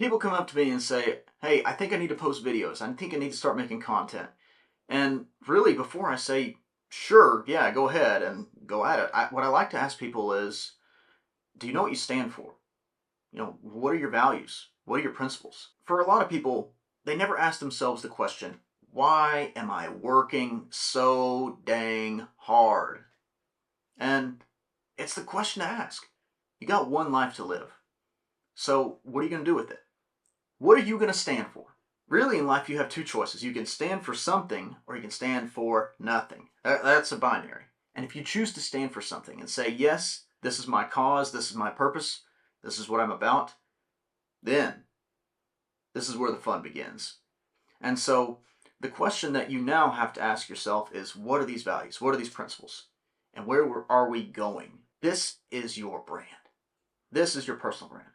People come up to me and say, hey, I think I need to post videos. I think I need to start making content. And really, before I say, sure, yeah, go ahead and go at it, what I like to ask people is, do you know what you stand for? What are your values? What are your principles? For a lot of people, they never ask themselves the question, why am I working so dang hard? And it's the question to ask. You got one life to live. So what are you going to do with it? What are you going to stand for? Really, in life, you have two choices. You can stand for something or you can stand for nothing. That's a binary. And if you choose to stand for something and say, yes, this is my cause, this is my purpose, this is what I'm about, then this is where the fun begins. And so the question that you now have to ask yourself is, what are these values? What are these principles? And where are we going? This is your brand. This is your personal brand.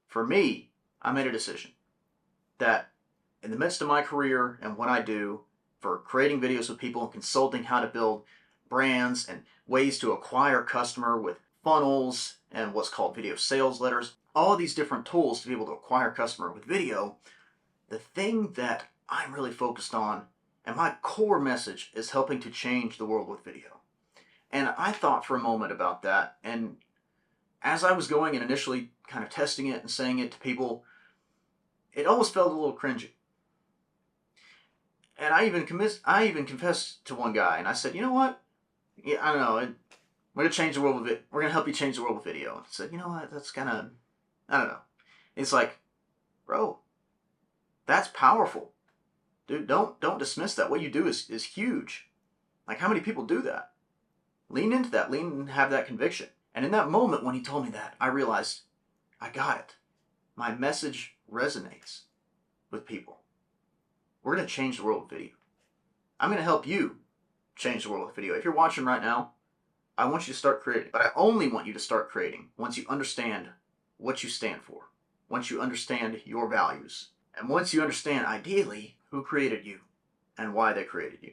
For me, I made a decision that in the midst of my career and what I do for creating videos with people and consulting how to build brands and ways to acquire customer with funnels and what's called video sales letters, all of these different tools to be able to acquire customer with video, the thing that I'm really focused on and my core message is helping to change the world with video. And I thought for a moment about that, and as I was going and initially kind of testing it and saying it to people, it almost felt a little cringy. And I even confessed to one guy, and I said, you know what? Yeah, I don't know. We're gonna change the world with it. We're gonna help you change the world with video. And I said, you know what? That's kind of, I don't know. It's like, bro, that's powerful, dude. Don't dismiss that. What you do is huge. Like, how many people do that? Lean into that. Lean and have that conviction. And in that moment when he told me that, I realized I got it. My message resonates with people. We're going to change the world with video. I'm going to help you change the world with video. If you're watching right now, I want you to start creating. But I only want you to start creating once you understand what you stand for. Once you understand your values. And once you understand, ideally, who created you and why they created you.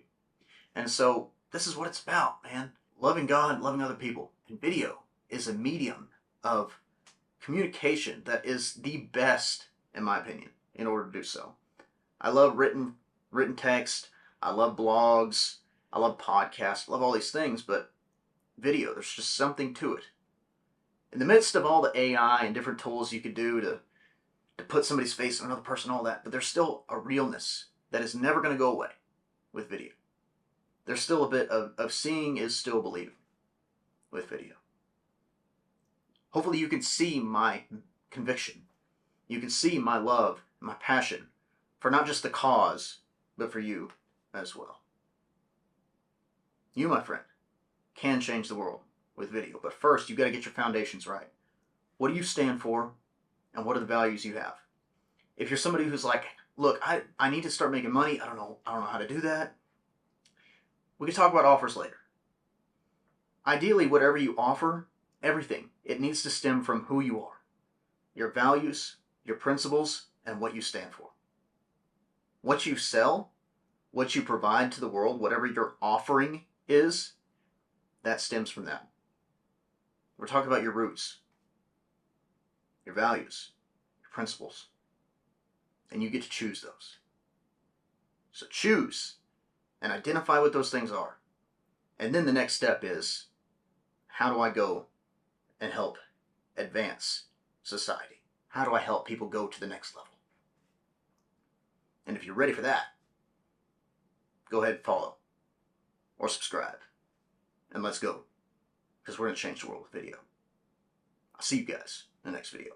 And so this is what it's about, man. Loving God, loving other people. And video is a medium of communication that is the best, in my opinion, in order to do so. I love written text. I love blogs. I love podcasts. I love all these things, but video, there's just something to it. In the midst of all the AI and different tools you could do to put somebody's face on another person, all that, but there's still a realness that is never going to go away with video. There's still a bit of seeing is still believing with video. Hopefully you can see my conviction. You can see my love and my passion for not just the cause, but for you as well. You, my friend, can change the world with video. But first, you've got to get your foundations right. What do you stand for? And what are the values you have? If you're somebody who's like, look, I need to start making money. I don't know how to do that. We can talk about offers later. Ideally, whatever you offer, everything, it needs to stem from who you are. Your values, your principles, and what you stand for. What you sell, what you provide to the world, whatever your offering is, that stems from that. We're talking about your roots, your values, your principles, and you get to choose those. So choose and identify what those things are. And then the next step is, how do I go and help advance society? How do I help people go to the next level? And if you're ready for that, go ahead and follow or subscribe. And let's go. Because we're going to change the world with video. I'll see you guys in the next video.